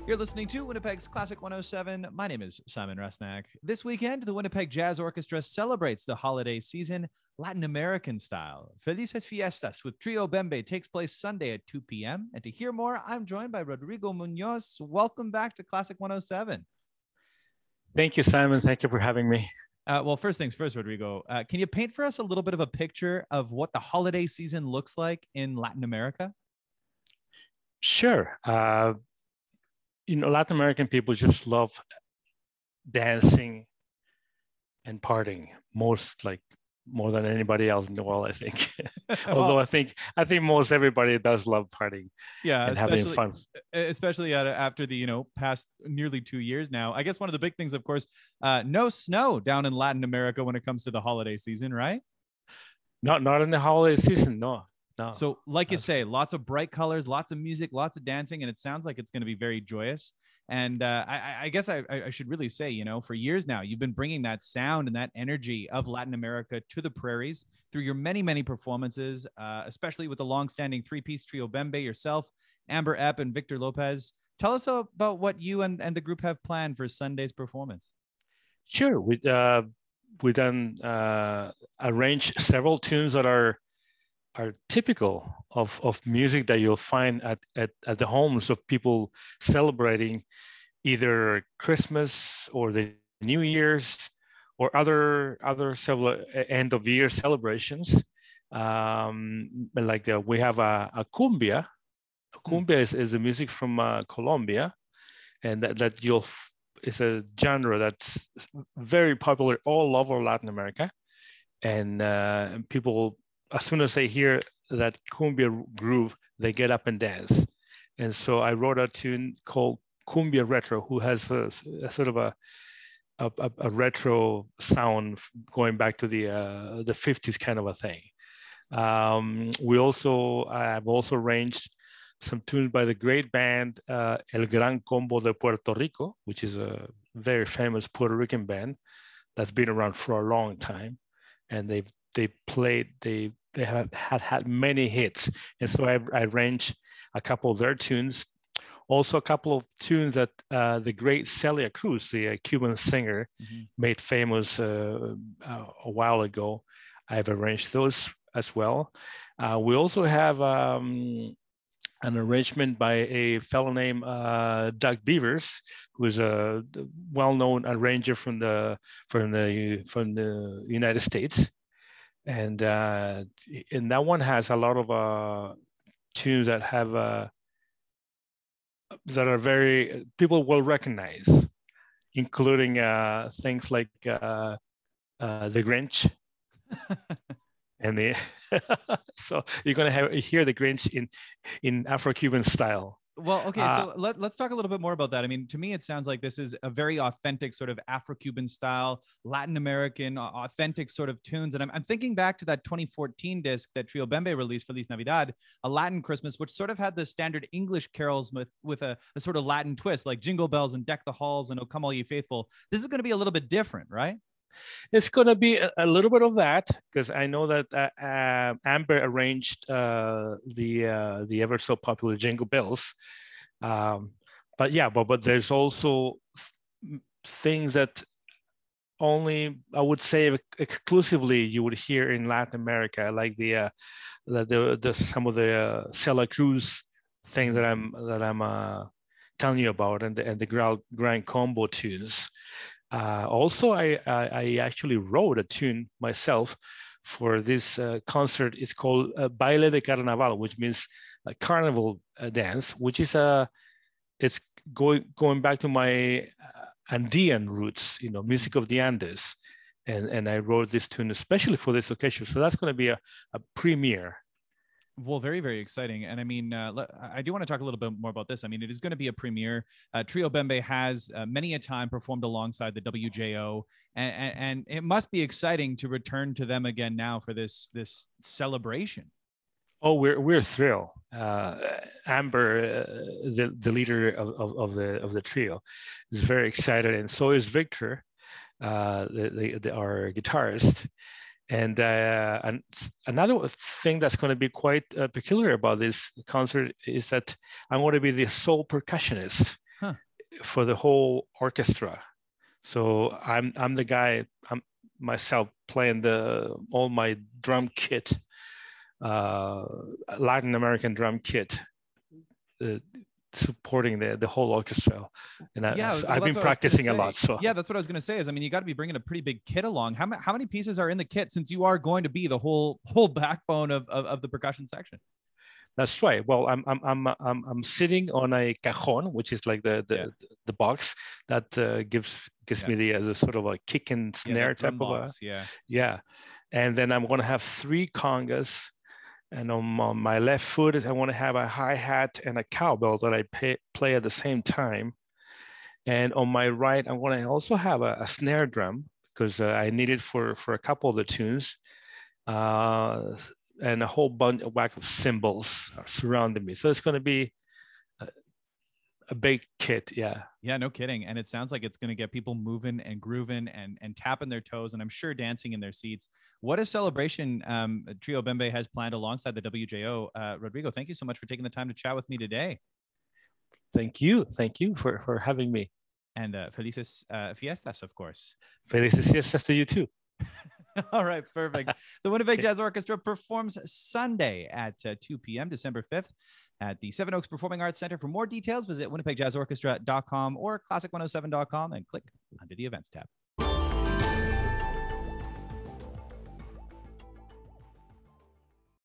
You're listening to Winnipeg's Classic 107. My name is Simon Resnack. This weekend, the Winnipeg Jazz Orchestra celebrates the holiday season Latin American style. Felices Fiestas with Trio Bembe takes place Sunday at 2 p.m. And to hear more, I'm joined by Rodrigo Munoz. Welcome back to Classic 107. Thank you, Simon. Thank you for having me. Well, first things first, Rodrigo, can you paint for us a little bit of a picture of what the holiday season looks like in Latin America? Sure. Latin American people just love dancing and partying more than anybody else in the world, I think. Although I think most everybody does love partying. Yeah, and having fun. Especially after the past nearly 2 years now. I guess one of the big things, of course, no snow down in Latin America when it comes to the holiday season, right? Not in the holiday season, no. So, like you say, lots of bright colors, lots of music, lots of dancing, and it sounds like it's going to be very joyous. And I guess I should really say, for years now, you've been bringing that sound and that energy of Latin America to the prairies through your many, many performances, especially with the longstanding three-piece Trio Bembe, yourself, Amber Epp, and Victor Lopez. Tell us about what you and the group have planned for Sunday's performance. Sure. We then arranged several tunes that are typical of music that you'll find at the homes of people celebrating either Christmas or the New Year's or other several end of year celebrations. We have a cumbia. Cumbia is the music from Colombia, and that is a genre that's very popular all over Latin America, and people, as soon as they hear that cumbia groove, they get up and dance. And so I wrote a tune called Cumbia Retro, who has a sort of a retro sound going back to the 50s kind of a thing. I've also arranged some tunes by the great band El Gran Combo de Puerto Rico, which is a very famous Puerto Rican band that's been around for a long time, and they have had many hits, and so I arranged a couple of their tunes. Also, a couple of tunes that the great Celia Cruz, the Cuban singer, made famous a while ago. I've arranged those as well. We also have an arrangement by a fellow named Doug Beavers, who is a well-known arranger from the United States. And that one has a lot of tunes that have that are very people will recognize, including things like the Grinch, and so you're gonna hear the Grinch in Afro-Cuban style. Well, okay, so let's talk a little bit more about that. I mean, to me, it sounds like this is a very authentic sort of Afro-Cuban style, Latin American, authentic sort of tunes. And I'm thinking back to that 2014 disc that Trio Bembe released, Feliz Navidad, a Latin Christmas, which sort of had the standard English carols with a sort of Latin twist, like Jingle Bells and Deck the Halls and O Come All Ye Faithful. This is going to be a little bit different, right? It's going to be a little bit of that, because I know that Amber arranged the ever so popular Jingle Bells, but there's also things that only I would say exclusively you would hear in Latin America, like the some of the Celia Cruz things that I'm telling you about, and the Grand Combo tunes. Also, I actually wrote a tune myself for this concert. It's called Baile De Carnaval, which means a carnival dance, which is it's going back to my Andean roots, music of the Andes, and I wrote this tune especially for this occasion. So that's going to be a premiere. Well, very, very exciting. And I mean, I do want to talk a little bit more about this. I mean, it is going to be a premiere. Trio Bembe has many a time performed alongside the WJO, and it must be exciting to return to them again now for this celebration. Oh, we're thrilled. Amber, the leader of the trio, is very excited, and so is Victor, our guitarist. And another thing that's going to be quite peculiar about this concert is that I'm going to be the sole percussionist. Huh. for the whole orchestra. So I'm the guy, I'm myself playing all my drum kit, Latin American drum kit, uh, supporting the whole orchestra. And I've been practicing a lot. So yeah, that's what I was going to say. Is, I mean, you got to be bringing a pretty big kit along. How many pieces are in the kit, since you are going to be the whole backbone of the percussion section? That's right. Well, I'm sitting on a cajon, which is like the box that gives me the sort of a kick and snare type box, of yeah. And then I'm going to have 3 congas, and on my left foot I want to have a hi-hat and a cowbell that I play at the same time. And on my right I'm going to also have a snare drum, because I need it for a couple of the tunes. And a whole bunch of whack of cymbals are surrounding me. So it's going to be a big kit. Yeah. Yeah, no kidding. And it sounds like it's going to get people moving and grooving and tapping their toes, and I'm sure dancing in their seats. What a celebration Trio Bembe has planned alongside the WJO. Rodrigo, thank you so much for taking the time to chat with me today. Thank you. Thank you for having me. And Felices Fiestas, of course. Felices Fiestas to you too. All right, perfect. The Winnipeg Jazz Orchestra performs Sunday at 2 p.m., December 5th, at the Seven Oaks Performing Arts Center. For more details, visit winnipegjazzorchestra.com or classic107.com and click under the events tab.